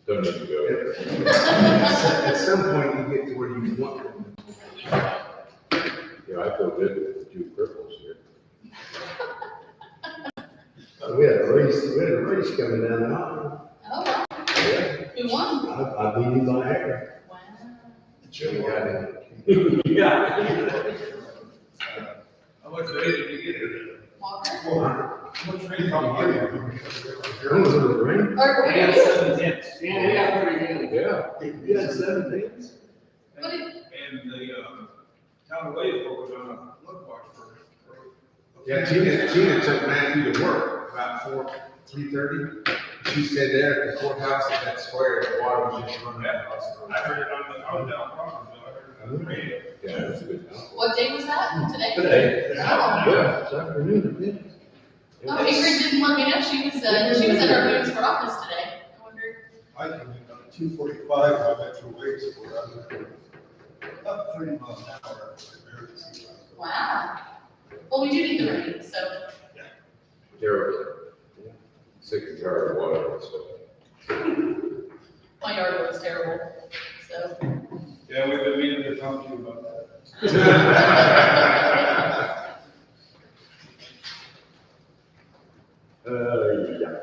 Don't need to go. At some point, you get to where you want them. Yeah, I feel good with the two purples here. We had a race coming down the mountain. Oh, wow. Yeah. Who won? I beat him by air. Wow. Jim got it. Yeah. How much rain did you get here? Walker? 400. How much rain from here? You're on the ring. Or, I got 7 tenths. Yeah, we got pretty good. Yeah. You had 17. what did, And the, town of Wadesboro was on a flood watch for. Yeah, Tina took Matthew to work about 3:30. She said there at the courthouse at that square, the water was just running across the road. I heard it on the, I was down Crawfordsville, I heard it on the radio. Yeah, that's a good house. what day was that? Today? Today. Oh. Yeah. This afternoon, Oh, Ingrid didn't let me know. She was at our meetings for office today. I wonder. I came in on 2:45, I went through Wadesboro, about 30 miles an hour. Wow. Well, we do need the rain, so. Terrible. Sick and tired of water and stuff. My yard was terrible, so. Yeah, we've been meaning to talk to you about that. Yeah.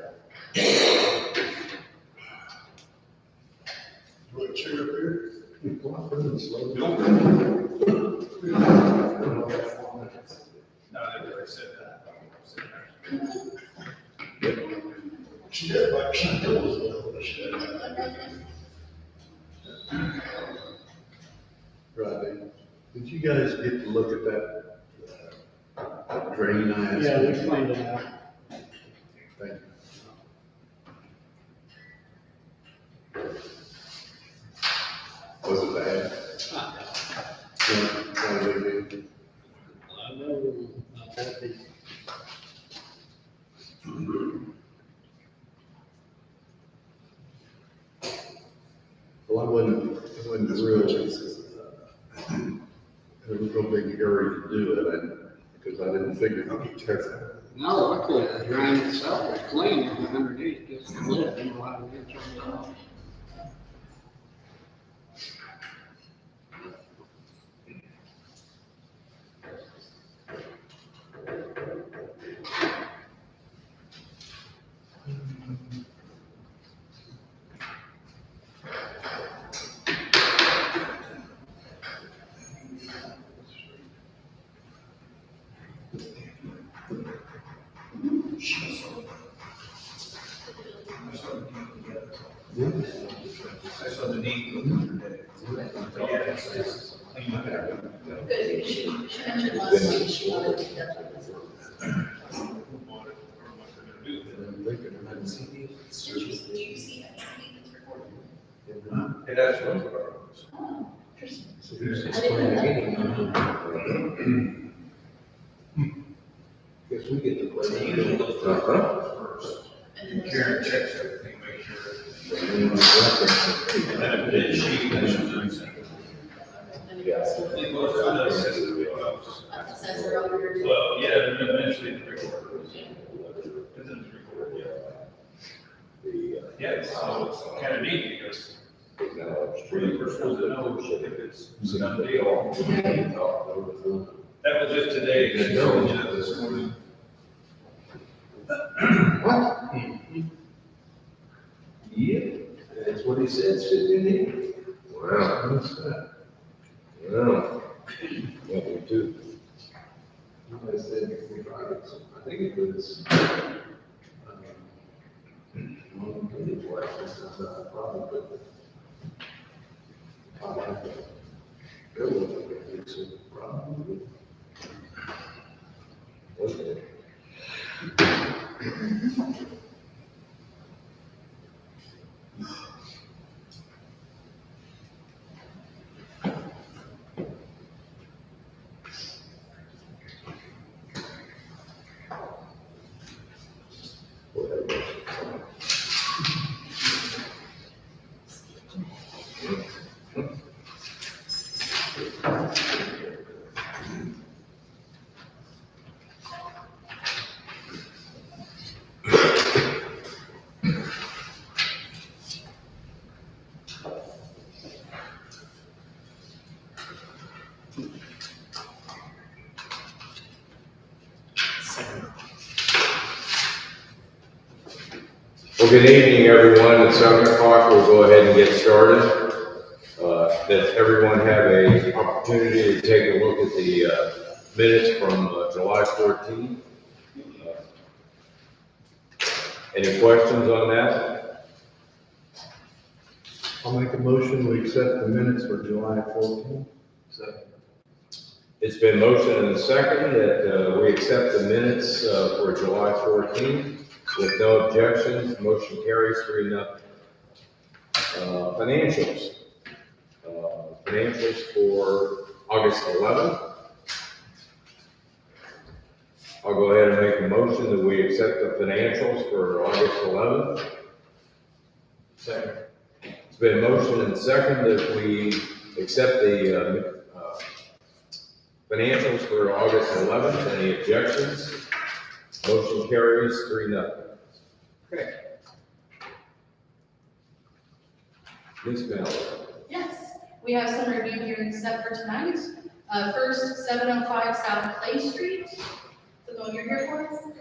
You want a chair up here? No, they never said that. She did, like, she knows, she did. Rodney, did you guys get to look at that drain I asked? Yeah, we cleaned it out. Thank you. Was it bad? Yeah, what did they do? I know, about the Well, I wasn't real, it was a real big hurry to do it, because I didn't figure it'd be terrible. No, luckily the drain itself was clean underneath, just a little bit while we were trying it off. I saw the need of the yeah, it's clean up there. Good, she mentioned last week she wanted to do that. Did you see that training that's recorded? Hey, that's one of our. Oh, interesting. So here's I this didn't know plan that. again. Guess we get to play. Uh-huh. And then Karen there's- checks everything, make sure. and And then she, that's nice. then it goes to- It goes to the system. It says earlier. Well, yeah, and eventually it's recorded. It's recorded, yeah. Yeah, so it's kind of neat because we're the first ones to know if it's a done deal. That was just today, she told you this morning. Yeah, that's what he said, sitting in here. Wow. What's that? Wow. Yeah, me too. I said, I think it was, one of the questions, probably, but. Go with it, it's a problem. Okay. Whatever. good evening, everyone. At 7 o'clock, we'll go ahead and get started. Does everyone have a opportunity to take a look at the minutes from July 14th? Any questions on that? I'll make a motion, we accept the minutes for July 14th. It's been motioned and seconded that we accept the minutes for July 14th with no objections. Motion carries 3-0. Financials. Financials for August 11th. I'll go ahead and make a motion that we accept the financials for August 11th. Second. It's been motioned and seconded that we accept the financials for August 11th. Any objections? Motion carries 3-0. Okay. Ms. Miller. Yes, we have some review hearings set for tonight. First, 705 South Clay Street. So the one you're here for?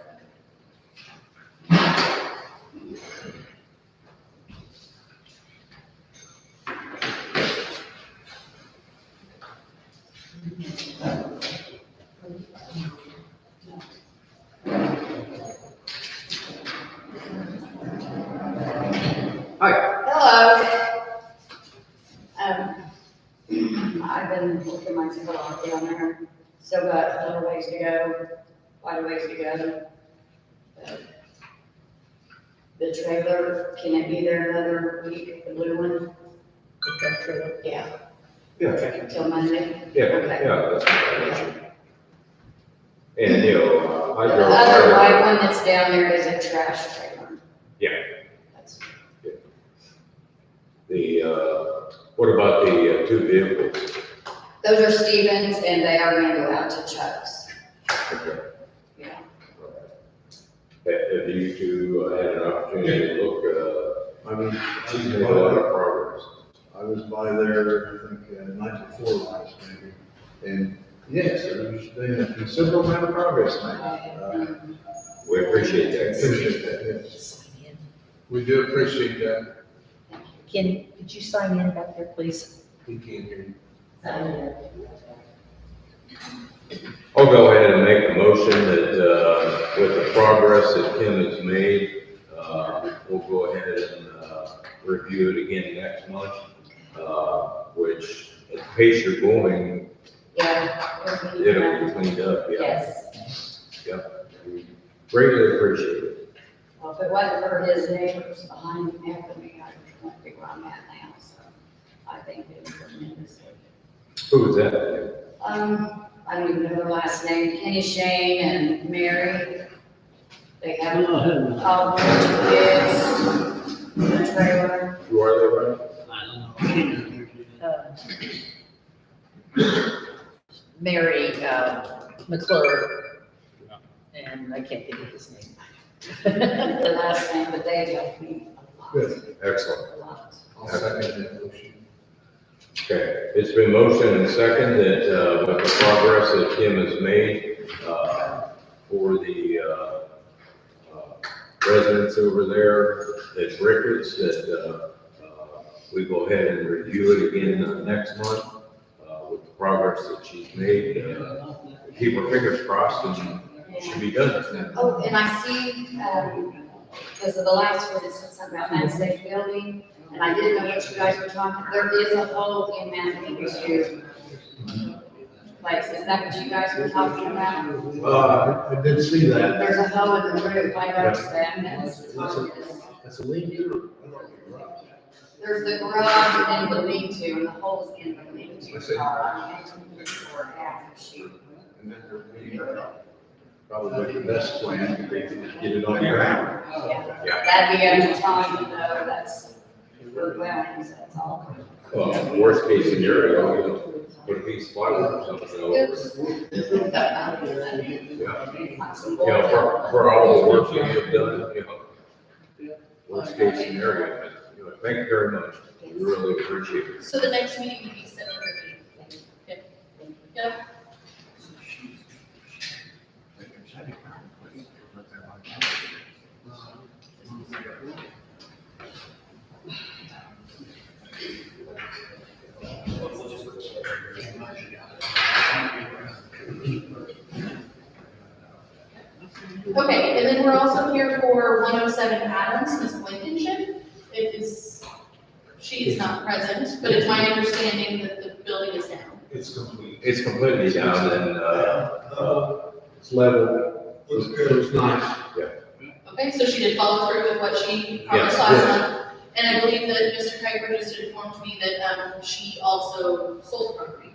Hello. I've been working myself a lot down there, still got a little ways to go, quite a ways to go. The trailer, can it be there another week, the blue one? Yeah, Yeah. till Monday? Yeah, Okay. yeah, that's fine. And, you know, I The drove other by. white one that's down there is a trash trailer. Yeah. That's What about the two vehicles? Those are Stevens, and they are gonna go out to Chuck's, Okay. yeah. Have you two had an opportunity to look, I mean, she's made a lot of progress. I was by there, I think, night before last, maybe. And yes, there's been a considerable amount of progress made. We appreciate that. Appreciate that, yes. We do appreciate that. Could you sign in back there, please? We can't hear you. I'll go ahead and make a motion that, with the progress that Kim has made, we'll go ahead and, review it again next month. Which, at the pace you're going, Yeah. it'll be cleaned up, yeah. Yes. Yep. We greatly appreciate it. Well, if it wasn't for his neighbors behind me, after me, I wouldn't be where I'm at now, so I think it was tremendous. Who was that? I don't even know their last name, Kenny Shane and Mary. They have all a bunch of kids, the trailer. Who are they, right? Mary, McClure, and I can't think of his name. The last name, but they helped me a lot. Good. Excellent. A lot. I'll second that motion. Okay, it's been motioned and second that, with the progress that Kim has made, for the, residents over there at Ricketts, that, we go ahead and review it again next month, with the progress that she's made. Keep our fingers crossed and it should be done. Oh, and I see, because of the last one, it said something about that safe building, and I didn't know what you guys were talking, there is a hole in that two place, is that what you guys were talking about? I did see that. There's a hole in the roof, I noticed that, and that's, That's a lean-to. there's the garage and then the lean-to, and the hole's in the lean-to. And then probably the best plan would be to get it on the ground. Yeah, that'd be a time, you know, that's, we're dwellings, that's all. Worst case scenario, you know, put a piece of plywood or something over it. Yeah. You know, for all the work you have done, you know, worst case scenario, but, you know, thank you very much. We really appreciate it. So the next meeting will be September 8th. Okay. Yep. then we're also here for 107 Adams, Ms. Blankenship. It is, she is not present, but it's my understanding that the building is down. It's complete. It's completely down and, it's level. It's nice. Okay, so she did follow through with what she promised Yes, last yes. month. And I believe that Mr. Kuiper just informed me that, she also sold property.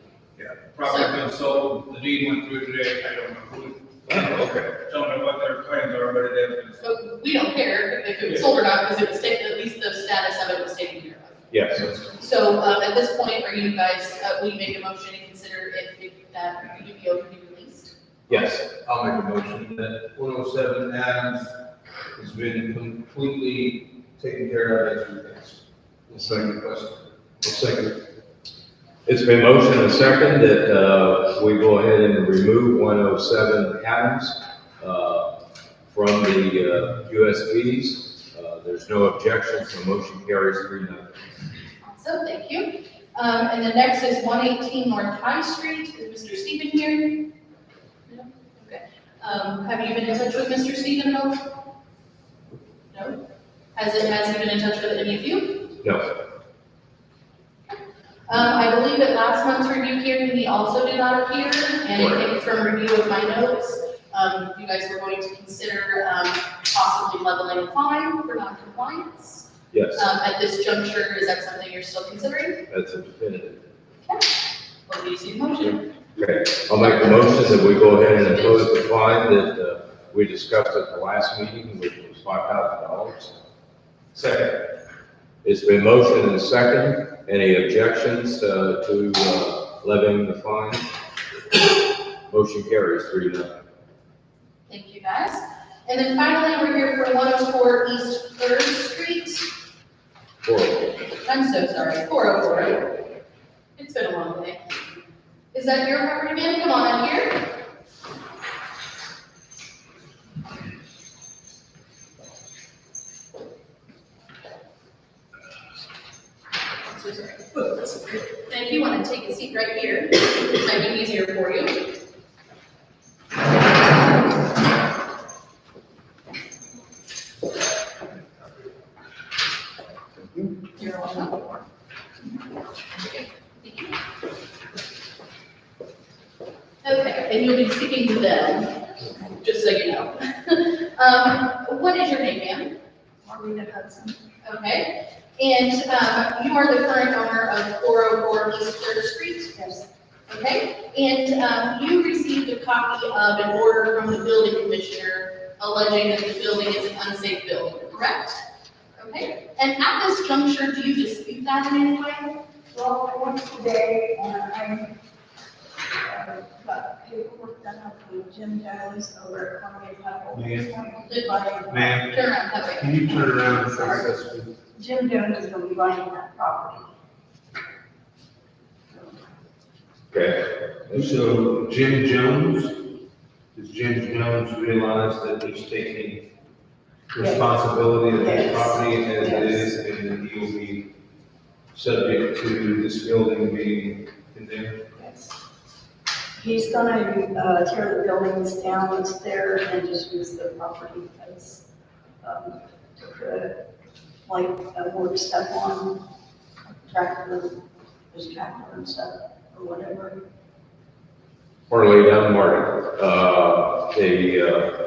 Property been sold, the deed went through today, I don't know who, Oh, okay. don't know what their plans are, but it has been sold. So we don't care if it was sold or not, because it was taken, at least the status of it was taken care of. Yes, So, at this point, are you guys, will you make a motion to consider if that UDO can be released? yes. I'll make a motion that 107 Adams has been completely taken care of as everything's. Second. Question. Second. It's been motioned and second that, we go ahead and remove 107 Adams, from the, USBs. There's no objection, so motion carries 3-0. Awesome, thank you. And the next is 118 North High Street. Is Mr. Stephen here? No? Okay. Have you been in touch with Mr. Stephen at all? No? Has he been in touch with any of you? No. I believe at last month's review hearing, he also did not appear, and I think from review of my notes, you guys were going to consider, possibly leveling a fine for non-compliance. Yes, At this juncture, is that something you're still considering? that's a definitive. Or do you see the motion? Okay, I'll make the motion that we go ahead and impose the fine that, we discussed at the last meeting, which was $5,000. Second. It's been motioned and second. Any objections, to, levying the fine? Motion carries 3-0. Thank you, guys. And then finally, we're here for 104 East Third Street. I'm so sorry, 404. It's been a long day. Is that your property, man? Come on in here. So sorry. Thank you. Want to take a seat right here? Might be easier for you. You're welcome. Okay, and you'll be speaking to them, just so you know. What is your name, ma'am? Marlena Hudson. Okay, and, you are the current owner of 404 East Third Street? Yes. Okay, and, you received a copy of an order from the building commissioner alleging that the building is an unsafe building, correct? Okay, and at this juncture, do you dispute that in any way? Well, I went today and I got paperwork done up with Jim Jones over at Columbia Pebble. Ma'am, Turn around, that way. can you turn around and face us, please? Jim Jones is gonna be buying that property. Okay, So Jim Jones, does Jim Jones realize that he's taking responsibility of his Yes. property as it Yes. is, and that he will be subject to this building being condemned? Yes. He's gonna, tear the buildings down that's there and just use the property as, like, work stuff on tractor, his tractor and stuff, or whatever. Marley, down Martin,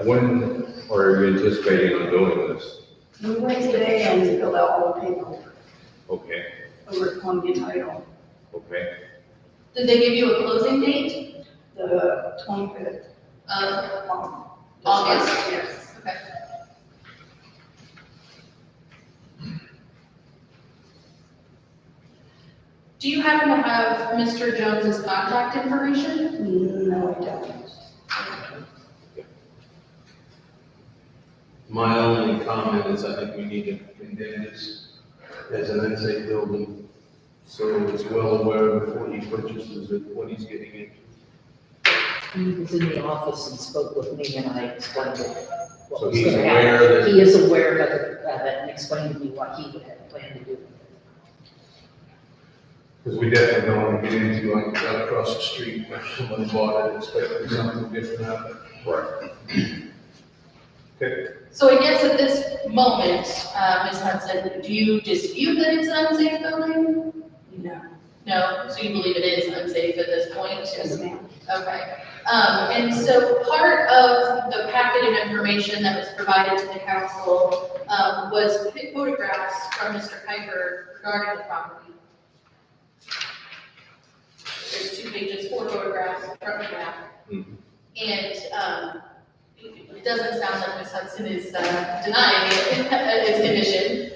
when are you anticipating on doing this? We went today and filled out all the paperwork Okay, over at Columbia Title, okay. Did they give you a closing date? the 25th Of of August? Yes. Okay. Do you happen to have Mr. Jones's contact information? No, I don't. My only comment is I think we need to condemn this as an unsafe building, so it's well aware before he purchases it, what he's getting into. He was in the office and spoke with me and I explained it. what So was he's gonna happen. aware that. He is aware of it and explained to me what he would have planned to do. Because we definitely don't want to get into like right across the street where someone bought it expecting something different out of it. Right. So I guess at this moment, Ms. Hudson, do you dispute that it's an unsafe building? No. No, so you believe it is unsafe at this point? Yes, ma'am. Okay. And so part of the packet of information that was provided to the council was photographs from Mr. Kuiper regarding the property. There's 2 pages, 4 photographs from the map. Mhm. And it doesn't sound like Ms. Hudson is denying its condition.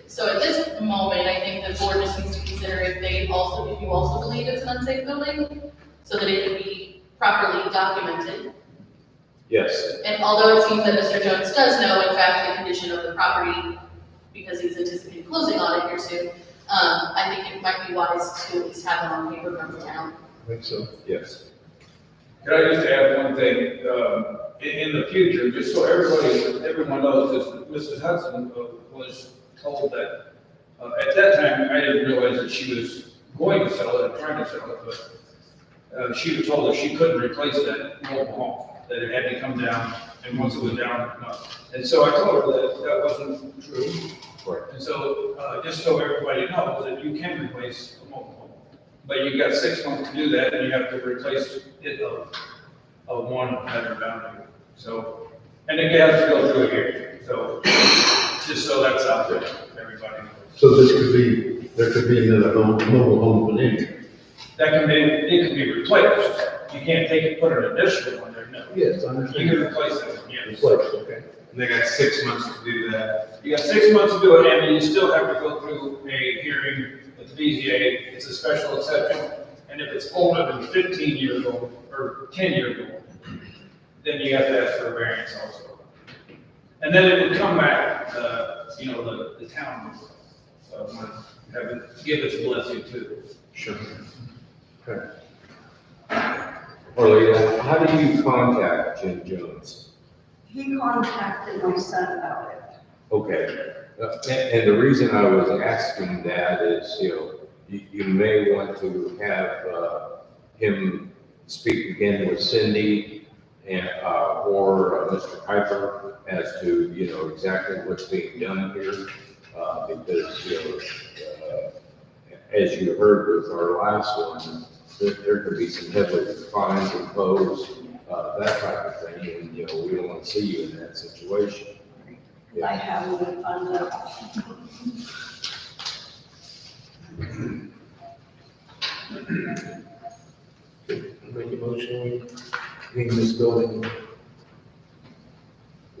So at this moment, I think the board just needs to consider if you also believe it's an unsafe building, so that it can be properly documented. Yes, And although it seems that Mr. Jones does know, in fact, the condition of the property, because he's anticipating closing on it here soon, I think it might be wise to at least have it on paper from the town. I think so. yes. Could I just add one thing, in the future, just so everyone knows, this, Mrs. Hudson was told that, at that time, I didn't realize that she was going to sell it, or trying to sell it, but, she was told that she couldn't replace that mobile home, that it had to come down, and once it was down, no. And so I told her that that wasn't true. Right. And so, just so everybody knows, that you can replace a mobile home, but you've got 6 months to do that, and you have to replace it of one better boundary. So, and it has to go through here, so, just so that's out there, everybody knows. So this could be, there could be another home, mobile home put in. That can be, it can be replaced, you can't take it, put an additional one there, no. Yes, I You understand. can replace it, yes. Replace, okay. And they got 6 months to do that. You got 6 months to do it, and you still have to go through a hearing with the BZA, it's a special exception. And if it's older than 15 years old, or 10 years old, then you have to ask for a variance also. And then it would come back, the town, would give its blessing too. Sure. Okay. Orlando, how do you contact Jim Jones? He contacted my son about it. Okay, and the reason I was asking that is, you may want to have him speak again with Cindy and, or Mr. Kuiper as to, exactly what's being done here. Because, as you heard with our last one, there could be some heavy fines imposed, that type of thing, and, we don't want to see you in that situation. I haven't been found out. Make a motion, we name this building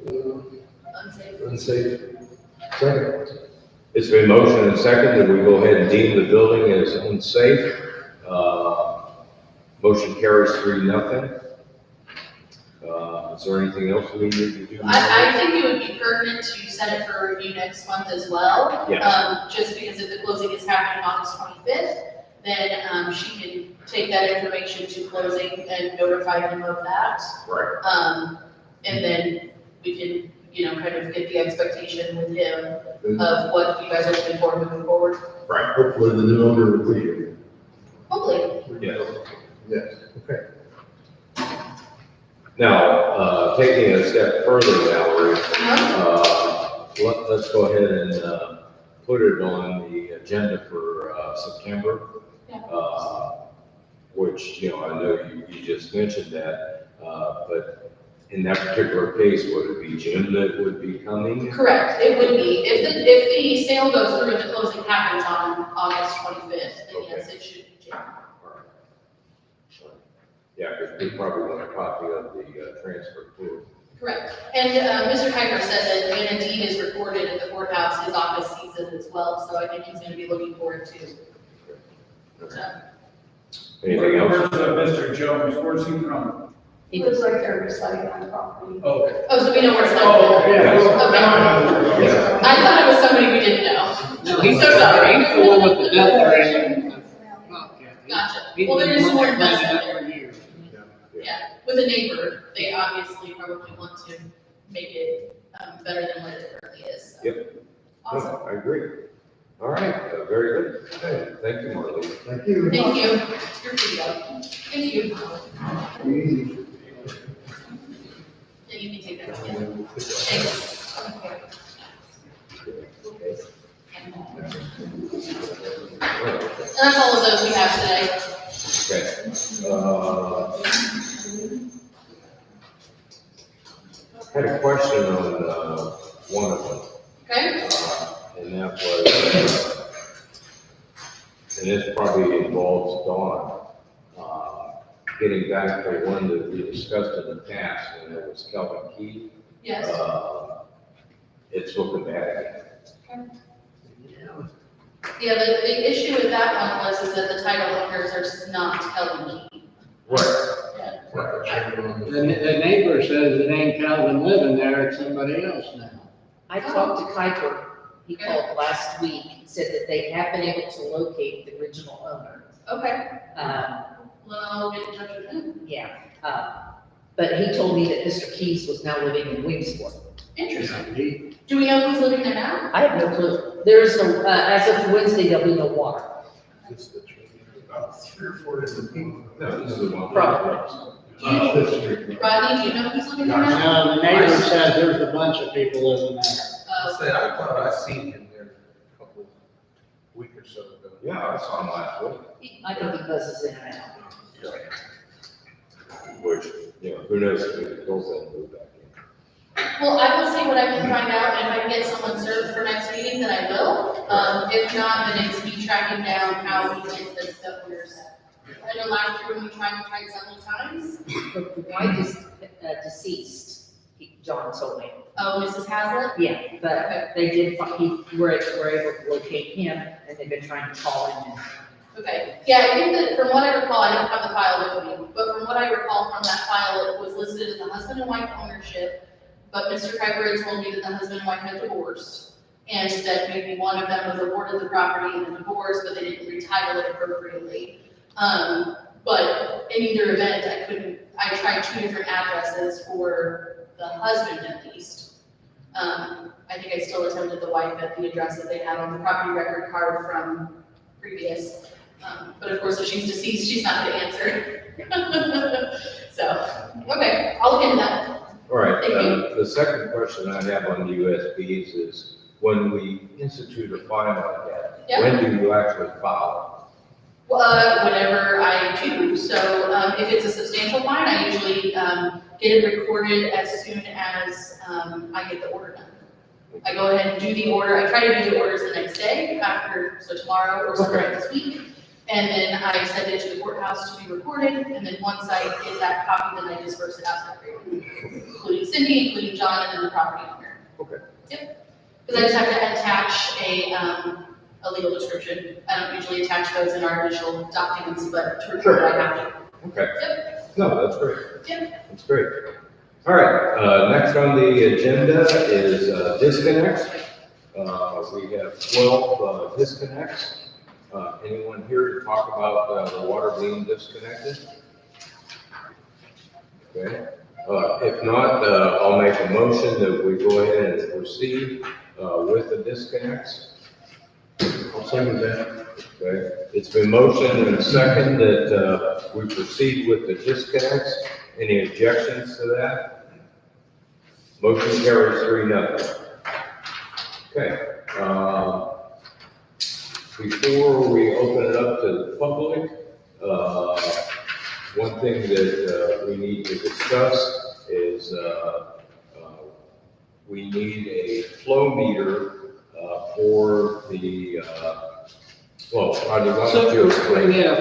Unsafe. unsafe. Second. It's been motioned and seconded that we go ahead and deem the building as unsafe. Motion carries 3-0. Is there anything else we need to do? I think it would be pertinent to set it for review next month as well. Yes. Just because if the closing is happening August 25th, then she can take that information to closing and notify him of that. Right. And then we can, kind of get the expectation with him of what you guys are looking for moving forward. Right. Hopefully the new owner will be here. Hopefully. Yes. Yes, okay. Now, taking a step further, Valerie, Uh-huh. let's go ahead and put it on the agenda for September. Yeah. Which, I know you just mentioned that, but in that particular case, would it be Jim that would be coming? Correct, it would be. If the sale goes through and the closing happens on August 25th, then yes, it should be Jim. Yeah, because we probably want a copy of the transfer too. Correct. And Mr. Kuiper said that when a deed is recorded at the courthouse, his office sees it as well, so I think he's going to be looking forward to. So, Anything else? Where's Mr. Jones, where's he from? He lives right there beside my property. Okay. oh, so we know where it's Oh, like. okay. Yes. Okay. Yeah. I thought it was somebody we didn't know. No, he's So sorry. He's the one with the death ring. Gotcha. He's Well, there been is more cleaning it investment up there. for years. Yeah, with a neighbor, they obviously probably want to make it better than what it currently is. So. Yep. Awesome. No, I agree. All right, very good. Okay, thank you, Marlene. Thank you. Thank you. You're free to go. Thank you. Any you can take that. Yeah. Thanks. And that's all of those we have today. Okay. Had a question on, one of them. Okay? And that was, and this probably involves Dawn, getting back to one that we discussed in the past, and it was Kelvin Key. Yes. It's looking bad again. Yeah, the issue with that one was is that the title owners are just not Kelvin Key. Right. Yeah. Right. The neighbor says it ain't Calvin living there, it's somebody else now. I talked to Kuiper, he called last week, and said that they have been able to locate the original owner. Okay, Um, well, I'll get in touch with him. yeah, but he told me that Mr. Keys was now living in Williamsport. Interesting. Do we know who's living there now? I have no clue. There is no, as of Wednesday, there'll be no water. About 3 or 4 different people. No, this is the one. Probably. Rodney, do you know who's living there now? Now, the neighbor says there's a bunch of people living there. I thought I seen him there a couple week or so ago. Yeah, I saw him last week, I think he buzzes in and out. which, you know, who knows if he goes and move back in. Well, I will see what I can find out, and if I can get someone served for next meeting, then I will. If not, then it's me tracking down how we get the owners. I know last year when we tried several times. The wife is deceased, John told me. Oh, Mrs. Hazlet? Yeah, but Okay. they did, were able to locate him, and they've been trying to call him. Okay, yeah, I think that from what I recall, I don't have the file with me, but from what I recall from that file, it was listed as a husband and wife ownership. But Mr. Kuiper had told me that the husband and wife had divorced, and that maybe one of them was awarded the property in a divorce, but they didn't retitle it appropriately. But in either event, I tried 2 different addresses for the husband at least. I think I still attempted the wife at the address that they had on the property record card from previous. But of course, if she's deceased, she's not gonna answer. So, okay, I'll look into that. All right, Thank you. the second question I have on the USBs is, when we institute a fine like that, Yeah. when do you actually file? Whenever I do, so, if it's a substantial fine, I usually, get it recorded as soon as, I get the order done. I go ahead and do the order, I try to do the orders the next day after, so tomorrow or sometime this week. And then I send it to the courthouse to be recorded, and then once I get that copy, then I disperse it out to everyone, including Cindy, including John, and then the property owner. Okay. Yep, because I just have to attach a legal description. I don't usually attach those in our initial documents, but to record it, I have to. Okay. Yep. No, that's great. Yep. That's great. All right, next on the agenda is disconnects. We have 12 disconnects. Anyone here to talk about the water being disconnected? Okay. If not, I'll make a motion that we go ahead and proceed with the disconnects. I'll second that. Okay, it's been motioned and second that we proceed with the disconnects. Any objections to that? Motion carries 3-0. Okay, before we open it up to the public, one thing that we need to discuss is we need a flow meter for the, well, I do want So, to explain. we have,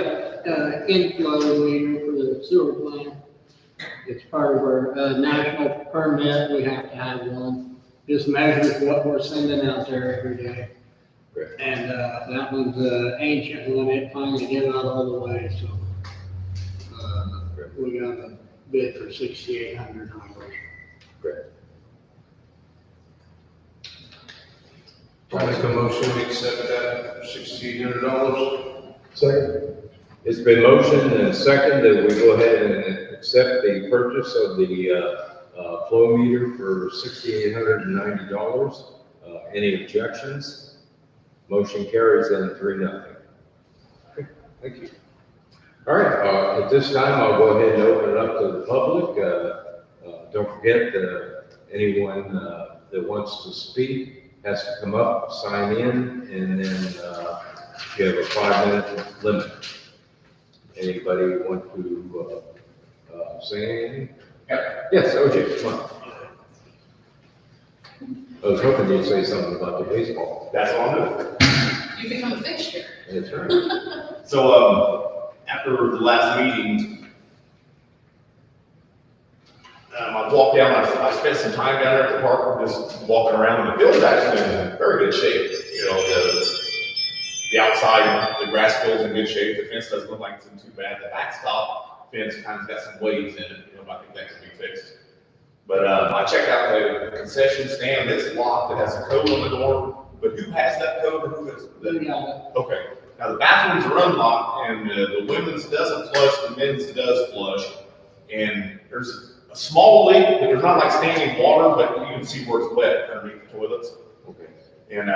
inflow meter for the sewer plant. It's part of our, national permit, we have to have one. Just measures what we're sending out there every day. Great. And, that one's, ancient, when it finally get out all the way, so. We got a bid for $6,800. Great. I'll make a motion to accept that for $1,600. Second. It's been motioned and second that we go ahead and accept the purchase of the flow meter for $6,890. Any objections? Motion carries then 3-0. Okay, thank you. All right, at this time, I'll go ahead and open it up to the public. don't forget, anyone, that wants to speak has to come up, sign in, and then, you have a 5-minute limit. Anybody want to, say anything? Yes, OJ, come on. I was hoping you'd say something about the baseball. That's all I'm doing. You become a fixture. That's right. So, after the last meeting, I walked down, I spent some time down there at the park, just walking around, and the field's actually in very good shape. You know, the outside, the grass field's in good shape, the fence doesn't look like it's in too bad. The backstop fence kind of got some waves in it, you know, but I think that can be fixed. But, I checked out the concession stand, it's locked, it has a code on the door, but who has that code, or who is? Okay, now the bathrooms are unlocked, and the women's doesn't flush, the men's does flush. And there's a small leak, but there's not like standing water, but you can see where it's wet underneath the toilets. Okay. And,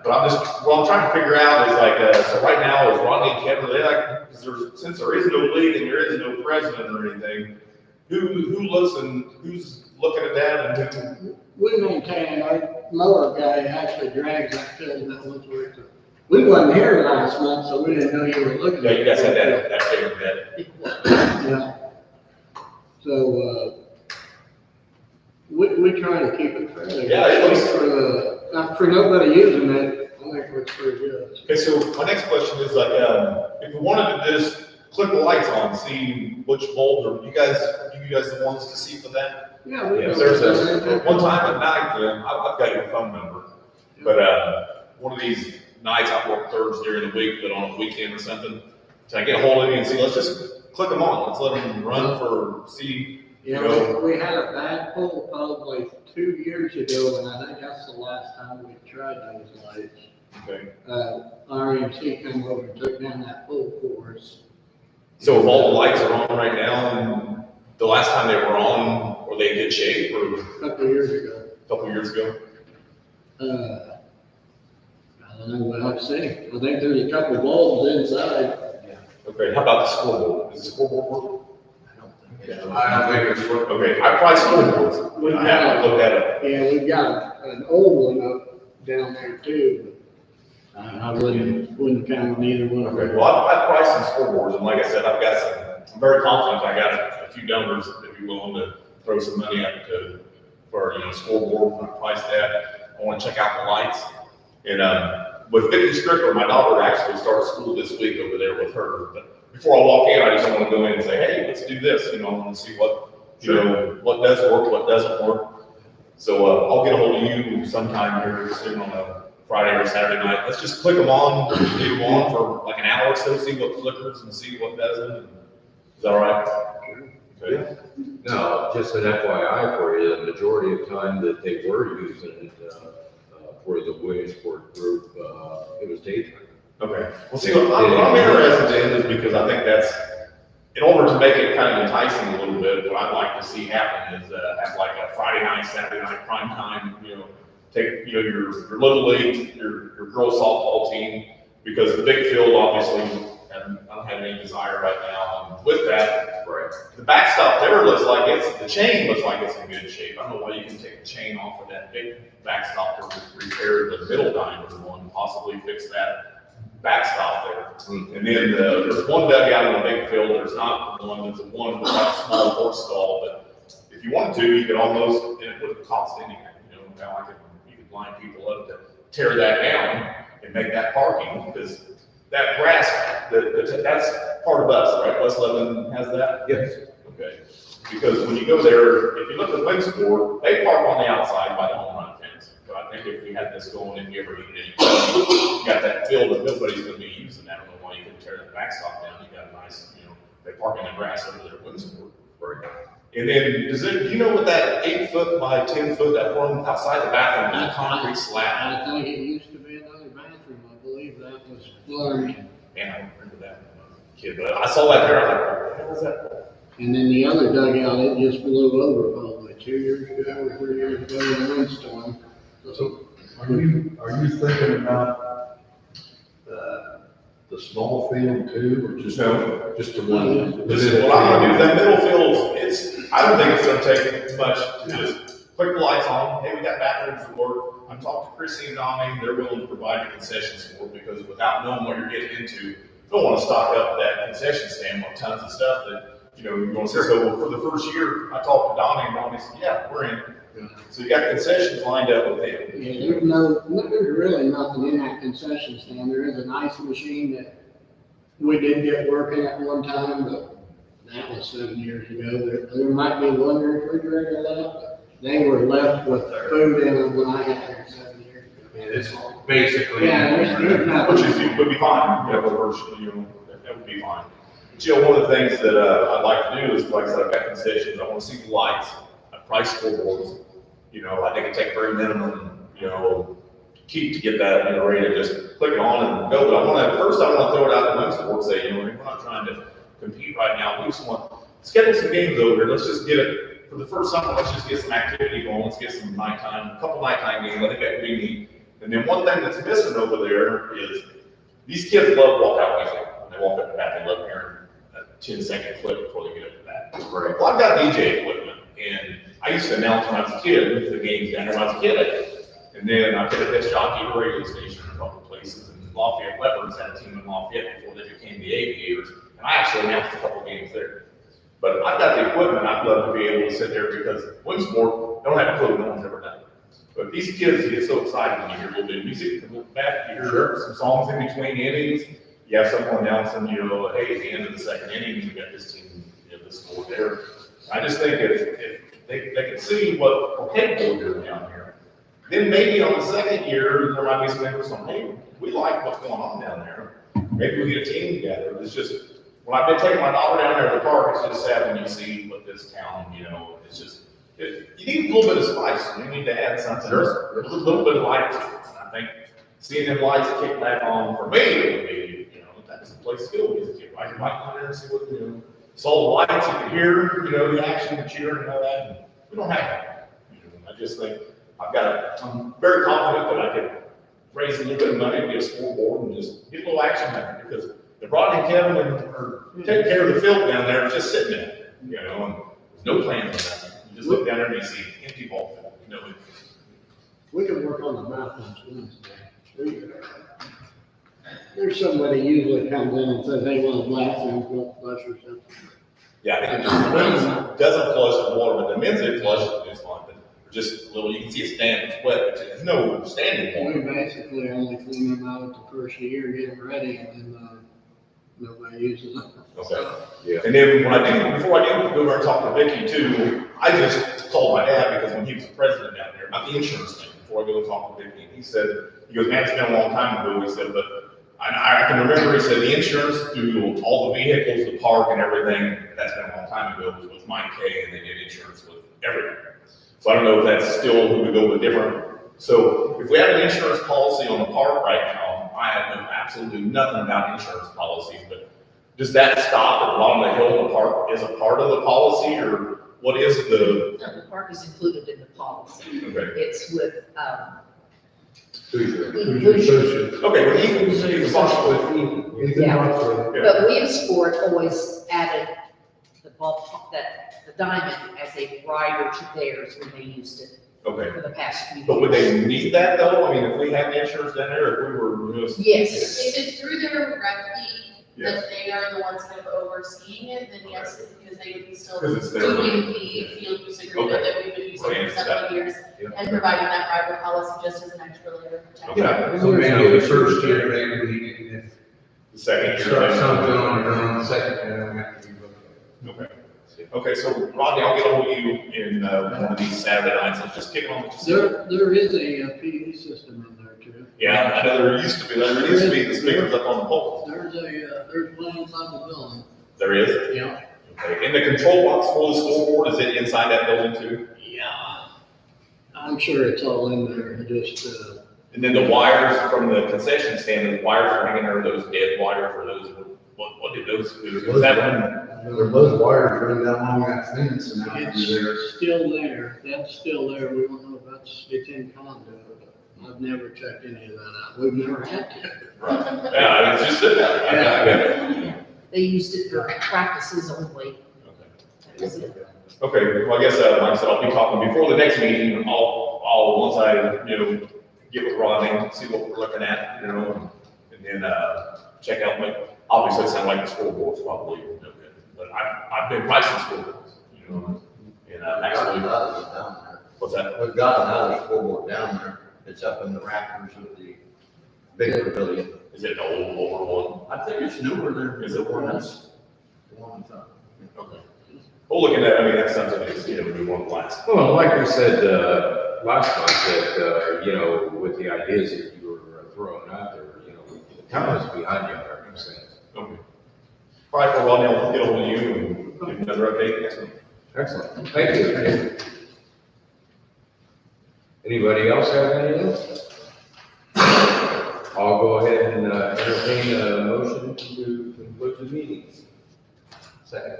but what I'm trying to figure out is like, so right now is Rodney and Kevin, they like, since there is no league and there is no president or anything, who looks and who's looking at that and who? We maintain, our mower guy actually drags that field that once week. We wasn't here last month, so we didn't know you were looking. Yeah, you guys had that favorite bed. Yeah. So, we try to keep it fairly. Yeah, it looks- For nobody using it, I think it's pretty good. Okay, so my next question is like, if we wanted to just click the lights on, see which bulbs, are you guys the ones to see for that? Yeah, we. Yeah, There's one time at night, I've got your phone number, but, one of these nights I work thirds during the week, but on a weekend or something, so I get a hold of you and see, let's just click them on, let's let them run for, see. Yeah, we had a bad pull probably 2 years ago, and I think that's the last time we tried those lights. Okay. RMC come over and took down that pole for us. So if all the lights are on right now, and the last time they were on, were they in good shape, or A couple of years ago. a couple of years ago? I don't know what I'd say. I think there's a couple of bulbs inside. Okay, how about the scoreboard? Does the scoreboard work? I don't think it's working. Okay, I tried scoreboards, I haven't looked at it. Yeah, we've got an old one up down there too. But I wouldn't count on either one of Okay, them. well, I've priced some scoreboards, and like I said, I've got some, I'm very confident I got a few donors that be willing to throw some money at the, for, scoreboard, when I price that. I wanna check out the lights. And, with Vicky Strickler, my daughter actually starts school this week over there with her. But before I walk in, I just wanna go in and say, hey, let's do this, I wanna see what, what does work, what doesn't work. So, I'll get a hold of you sometime here soon on a Friday or Saturday night. Let's just click them on, leave them on for like an hour or so, see what flickers and see what doesn't. Is that all right? Okay. Now, just an FYI for you, the majority of time that they were using it, for the Williamsport group, it was daytime. Okay. Well, see, what I'm interested in is because I think that's, in order to make it kind of enticing a little bit, what I'd like to see happen is, have like a Friday night, Saturday night prime time, take, your little league, your girls softball team, because the big field obviously, and I don't have any desire right now. And with that, Right. the backstop there looks like the chain looks like it's in good shape. I don't know why you can take the chain off of that big backstop to repair the middle diameter one, possibly fix that backstop there. And then there's one dugout in the big field, there's not one, there's one with like a small horse stall, but if you wanted to, you could almost, and it wouldn't cost anything, you could line people up to tear that down and make that parking, because that grass, that's part of us, right? West Lebanon has that? Yes. Okay, because when you go there, if you look at Williamsport, they park on the outside by the home run fence. But I think if we had this going and you ever needed any, you got that field that nobody's gonna be using, I don't know why you couldn't tear that backstop down, you got a nice, they park in the grass over there at Williamsport. Right. And then, do you know what that 8 foot by 10 foot, that one outside the bathroom, is a concrete slab? I think it used to be another bathroom, I believe that was learned. Man, I don't remember that when I was a kid, but I saw that there, I was like, what the hell is that? And then the other dugout, it just blew over probably 2 years ago or 3 years ago in a windstorm. So are you thinking about, the small field too, or just, No. just the one? This is what I'm gonna do, that middle field, I don't think it's gonna take much to just click the lights on, hey, we got bathrooms that work. I've talked to Chrissy and Donnie, they're willing to provide the concessions for it, because without knowing what you're getting into, you don't wanna stock up that concession stand with tons of stuff that, you're gonna say, so well, for the first year, I talked to Donnie, and Donnie said, yeah, we're in. So you got concessions lined up with them. Yeah, there's really nothing in that concession stand. There is an ice machine that we did get working at one time, but that was 7 years ago. There might be one refrigerator left, but they were left with food in them when I got there 7 years ago. And it's basically. Yeah, there's nothing. Which is, would be fine, for the first, that would be fine. But, one of the things that, I'd like to do is, like I said, I've got concessions, I wanna see the lights, price scoreboards. I think it take very minimum, keep to get that, ready to just click it on and go. But I wanna throw it out the window and say, we're not trying to compete right now. We just want to schedule some games over here. Let's just get it, for the first summer, let's just get some activity going. Let's get some a couple nighttime games. I think that would be neat. And then one thing that's missing over there is these kids love walkout music. When they walk up to bat, they love hearing a 10-second clip before they get up to bat. Right. Well, I've got DJ equipment, and I used to announce when I was a kid, the games down there when I was a kid. And then I put a disc jockey at a radio station in a couple of places. And Lafayette Leopards had a team in Lafayette before they became the Aviators. And I actually announced a couple games there. But I've got the equipment, I'd love to be able to sit there because Williamsport don't have a clue, no one's ever done it. But these kids get so excited when you hear a little bit of music, you look back, you hear some songs in between innings. You have someone announcing, hey, at the end of the second inning, you got this team, this score there. I just think if they can see what we're capable of doing down here, then maybe on the second year, there might be some interest on, hey, we like what's going on down there. Maybe we get a team together. It's just, when I've been taking my daughter down there to the park, it's just sad when you see what this town, it's just, you need a little bit of spice. You need to add something, a little bit of light to it. I think seeing them lights kick back on, for me, it would be, that's the place to go as a kid, right? You might go there and see what, saw the lights, you could hear, the action, the cheering and all that. And we don't have that. I just think, I'm very confident that I could raise a little bit of money to get a scoreboard and just get a little action there, because the Rodney and Kevin are taking care of the field down there, just sitting there, and there's no plans on that. You just look down there and you see empty ball field, We can work on the bathrooms Wednesday. There's somebody usually comes in and says they want a bathroom, don't flush or something. Yeah, I think it doesn't flush the water, but the men's it flushes it's fine. But just a little, you can see it stand, it's wet, but there's no standing We water. basically only clean them out the first year, get them ready, and then, nobody uses them. Okay. Yeah. And then before I do go over and talk to Vicky too, I just called my dad because when he was the president down there, about the insurance thing, before I go and talk to Vicky, and he goes, man, it's been a long time ago, he said, but I can remember, he said, the insurance through all the vehicles, the park and everything, that's been a long time ago, was with Mike Kay, and they did insurance with everything. So I don't know if that's still, who we go with different. So if we have an insurance policy on the park right now, I have absolutely nothing about insurance policies, but does that stop at the bottom of the hill in the park as a part of the policy, or what is the? No, the park is included in the policy. Okay. It's with, Who's your inclusion. associate? Okay, well, he's functional. Yeah. But Williamsport always added the ball, the diamond as a rider to theirs when they used it Okay, for the past few years. but would they need that though? I mean, if we had the insurance down there, if we were just. Yes. If it's through their rec league, Yes. that they are the ones kind of overseeing it, then yes, because they would be still 'Cause it's their doing the field use agreement Okay. that we've been using Okay, for several years, Yeah. and providing that rider policy just as an extra layer of protection. Okay. So maybe the first year, maybe we can, The second if year. start something on your own, the second year, we have to be looking. Okay. Okay, so Rodney, I'll get hold of you in, one of these Saturday nights, let's just kick it on. There is a PV system in there too. Yeah, I know there used to be the speakers up on the pole. There's one inside the building. There is? Yeah. Okay, and the control box for the scoreboard, is it inside that building too? Yeah. I'm sure it's all in there, just, And then the wires from the concession stand, the wires are hanging there, those dead wires, or those, what did those do? Is that one? There those wires running down along that fence and out through there. it's still there, that's still there, we don't know if it's in conduit. I've never checked any of that out, we've never had to. Right. Yeah, it's just sitting there. Yeah. They used it for practices only. That was it. Okay, well, I guess, like I said, I'll be talking before the next meeting, once I, get with Rodney, see what we're looking at, and then, check out, obviously, it sounds like the scoreboard's probably, but I've been pricing scoreboards, and, actually, what's that? We've got another scoreboard down there. It's up in the rafters of the big pavilion. Is it the old, older one? I think it's newer than. Is it one that's? The one that's up. Okay. Well, looking at, that's something that's, we want to last. Well, like we said, last month, that, with the ideas that you were throwing out there, the town is behind you on our consent. Okay. All right, well, Rodney, I'll get over to you and give another update next week. Excellent, thank you. Anybody else have anything? I'll go ahead and entertain a motion to conclude the meeting. Second.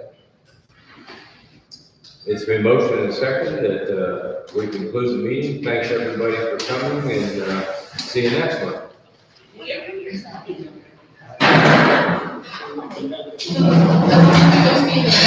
It's been motioned and seconded that we conclude the meeting. Thanks everybody for coming and see you next month. Those meetings.